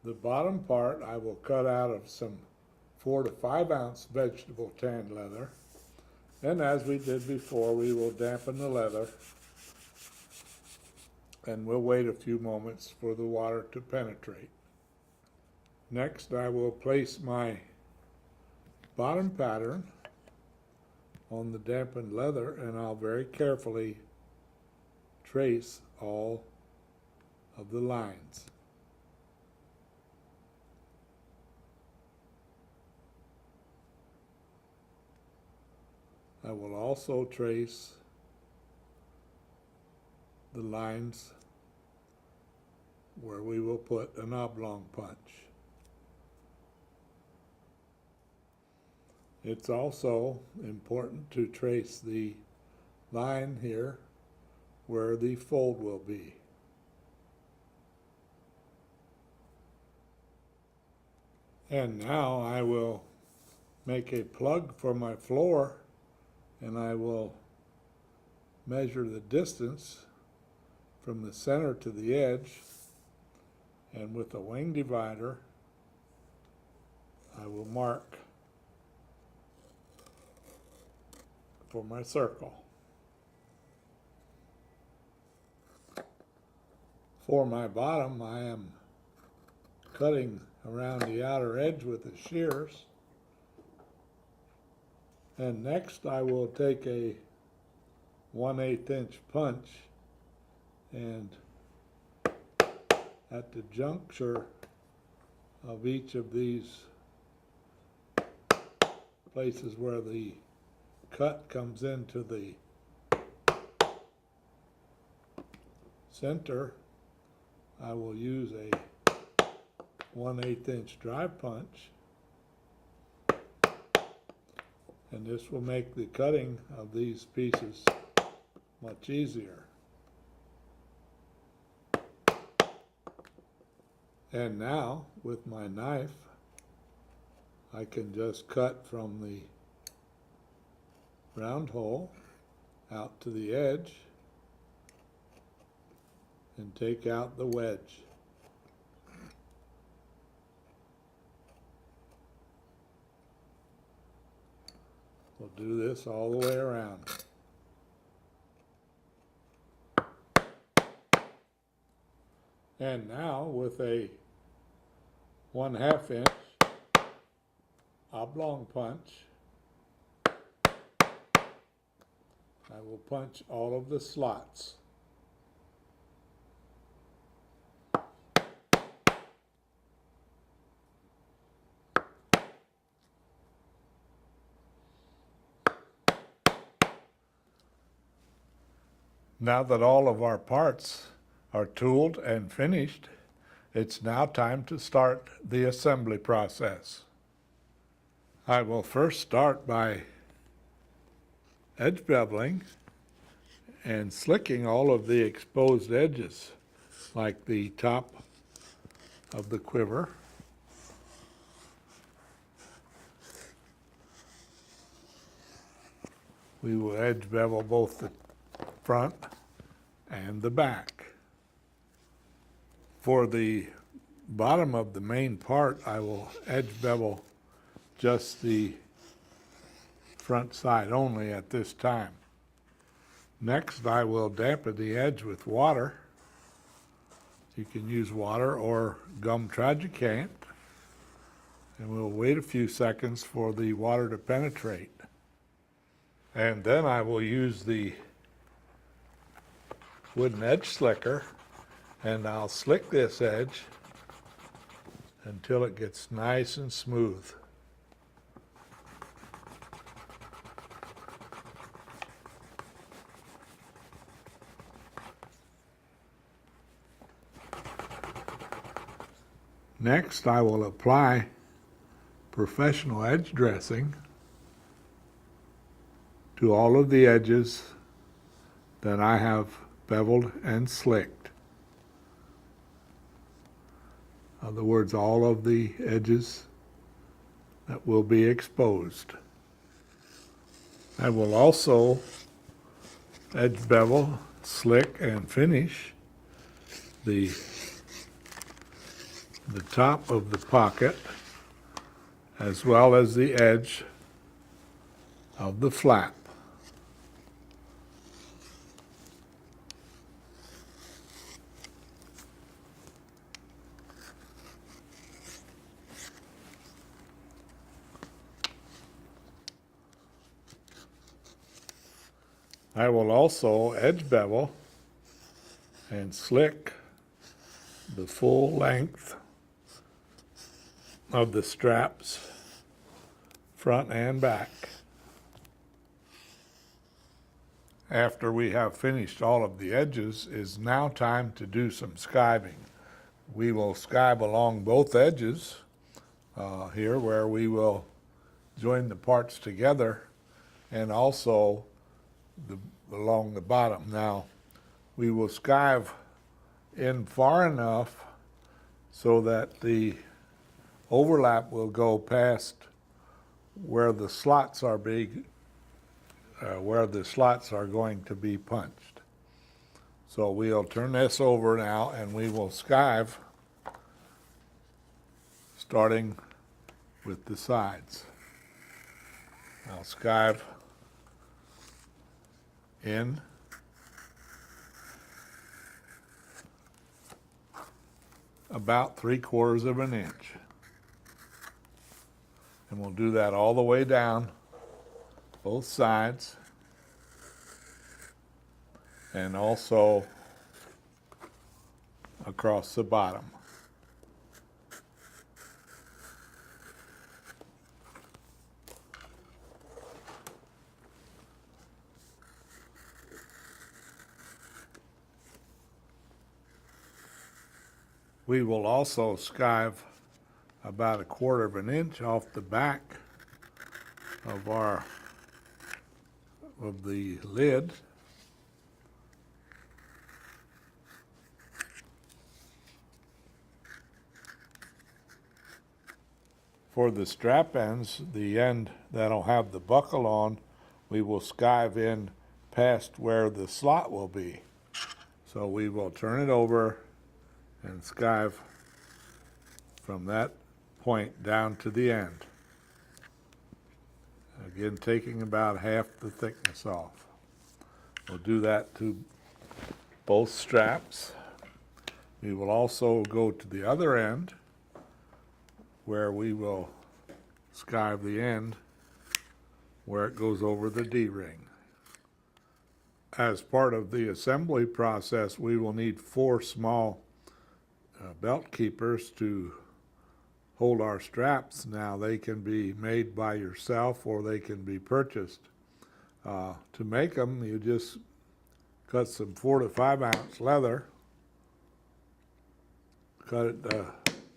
The bottom part I will cut out of some 4 to 5 ounce vegetable tanned leather. And as we did before, we will dampen the leather and we'll wait a few moments for the water to penetrate. Next, I will place my bottom pattern on the dampened leather and I'll very carefully trace all of the lines. I will also trace the lines where we will put an oblong punch. It's also important to trace the line here where the fold will be. And now I will make a plug for my floor and I will measure the distance from the center to the edge, and with a wing divider I will mark for my circle. For my bottom, I am cutting around the outer edge with the shears. And next I will take a 1/8 inch punch and at the juncture of each of these places where the cut comes into the center, I will use a 1/8 inch drive punch, and this will make the cutting of these pieces much easier. And now with my knife I can just cut from the round hole out to the edge and take out the wedge. We'll do this all the way around. And now with a 1/2 inch oblong punch, I will punch all of the slots. Now that all of our parts are tooled and finished, it's now time to start the assembly process. I will first start by edge beveling and slicking all of the exposed edges, like the top of the quiver. We will edge bevel both the front and the back. For the bottom of the main part, I will edge bevel just the front side only at this time. Next, I will dampen the edge with water. You can use water or gum tragicant, and we'll wait a few seconds for the water to penetrate. And then I will use the wooden edge slicker and I'll slick this edge until it gets nice and smooth. Next, I will apply professional edge dressing to all of the edges that I have beveled and slicked. In other words, all of the edges that will be exposed. I will also edge bevel, slick, and finish the the top of the pocket as well as the edge of the flap. I will also edge bevel and slick the full length of the straps, front and back. After we have finished all of the edges, it's now time to do some skiving. We will skive along both edges here where we will join the parts together, and also along the bottom. Now, we will skive in far enough so that the overlap will go past where the slots are going to be punched. So we'll turn this over now and we will skive starting with the sides. I'll skive in about 3/4 of an inch. And we'll do that all the way down both sides, and also across the bottom. We will also skive about 1/4 of an inch off the back of the lid. For the strap ends, the end that'll have the buckle on, we will skive in past where the slot will be. So we will turn it over and skive from that point down to the end. Again, taking about half the thickness off. We'll do that to both straps. We will also go to the other end where we will skive the end where it goes over the D-ring. As part of the assembly process, we will need 4 small belt keepers to hold our straps. Now, they can be made by yourself or they can be purchased. To make them, you just cut some 4 to 5 ounce leather, cut it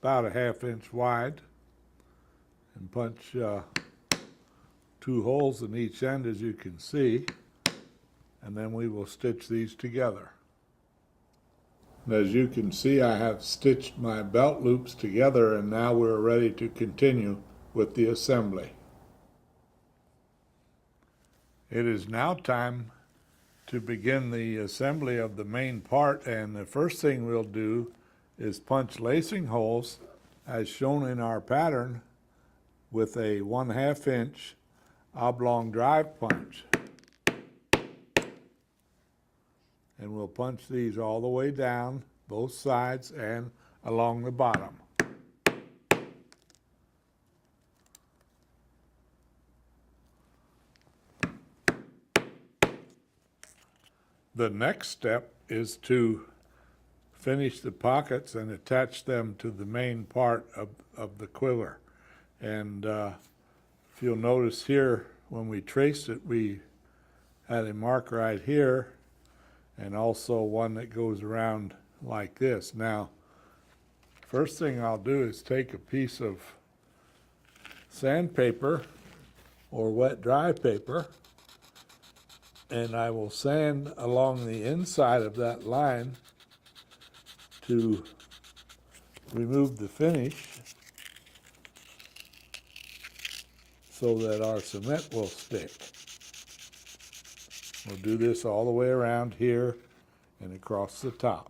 about 1/2 inch wide, and punch 2 holes in each end, as you can see, and then we will stitch these together. As you can see, I have stitched my belt loops together, and now we're ready to continue with the assembly. It is now time to begin the assembly of the main part, and the first thing we'll do is punch lacing holes as shown in our pattern with a 1/2 inch oblong drive punch. And we'll punch these all the way down both sides and along the bottom. The next step is to finish the pockets and attach them to the main part of the quiver. And if you'll notice here, when we traced it, we had a mark right here, and also one that goes around like this. Now, first thing I'll do is take a piece of sandpaper or wet dry paper, and I will sand along the inside of that line to remove the finish so that our cement will stick. We'll do this all the way around here and across the top.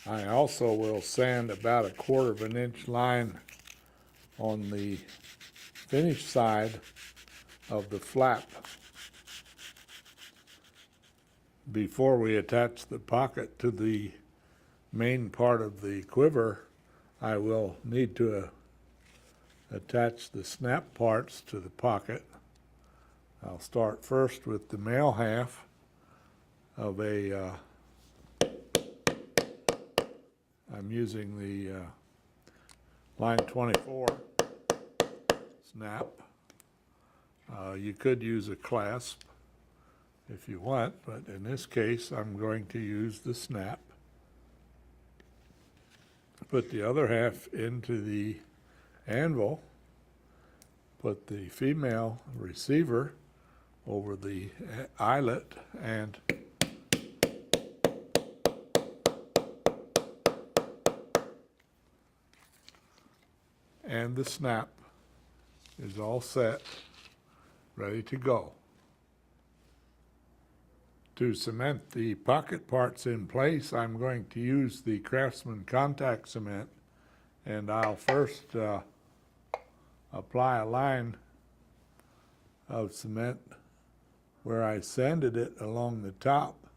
I also will sand about 1/4 of an inch line on the finished side of the flap before we attach the pocket to the main part of the quiver. I will need to attach the snap parts to the pocket. I'll start first with the male half of a I'm using the line 24 snap. You could use a clasp if you want, but in this case I'm going to use the snap. Put the other half into the anvil, put the female receiver over the eyelet, and the snap is all set, ready to go. To cement the pocket parts in place, I'm going to use the Craftsman contact cement, and I'll first apply a line of cement where I sanded it along the top.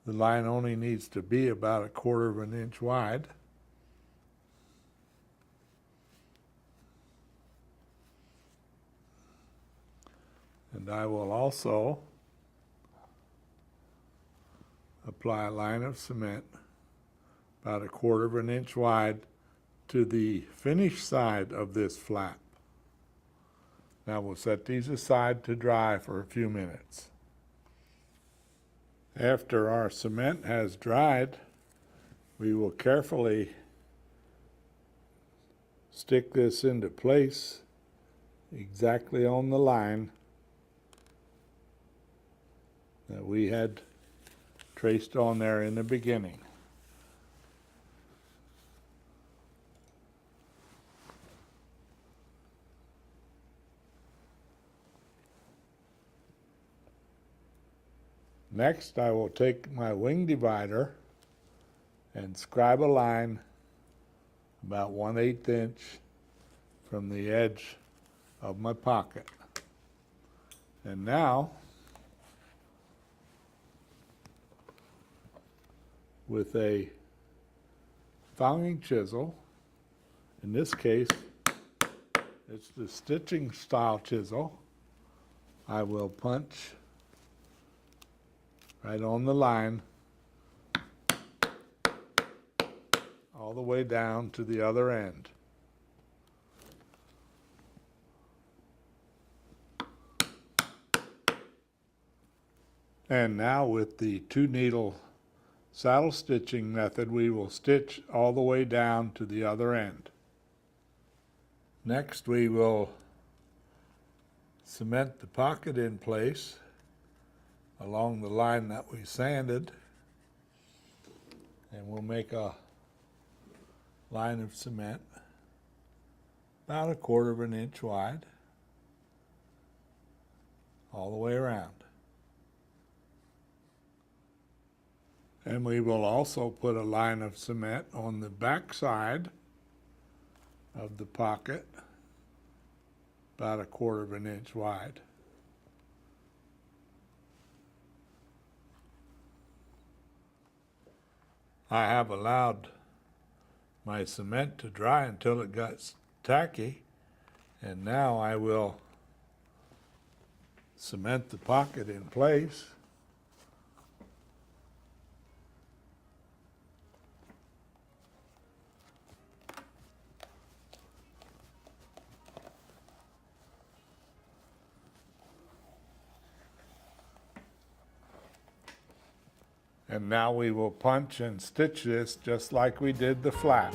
The line only needs to be about 1/4 of an inch wide. And I will also apply a line of cement about 1/4 of an inch wide to the finished side of this flap. Now we'll set these aside to dry for a few minutes. After our cement has dried, we will carefully stick this into place exactly on the line that we had traced on there in the beginning. Next, I will take my wing divider and scribe a line about 1/8 inch from the edge of my pocket. And now, with a fouling chisel, in this case, it's the stitching style chisel, I will punch right on the line all the way down to the other end. And now with the 2-needle saddle stitching method, we will stitch all the way down to the other end. Next, we will cement the pocket in place along the line that we sanded, and we'll make a line of cement about 1/4 of an inch wide all the way around. And we will also put a line of cement on the back side of the pocket about 1/4 of an inch wide. I have allowed my cement to dry until it got tacky, and now I will cement the pocket in place. And now we will punch and stitch this just like we did the flap.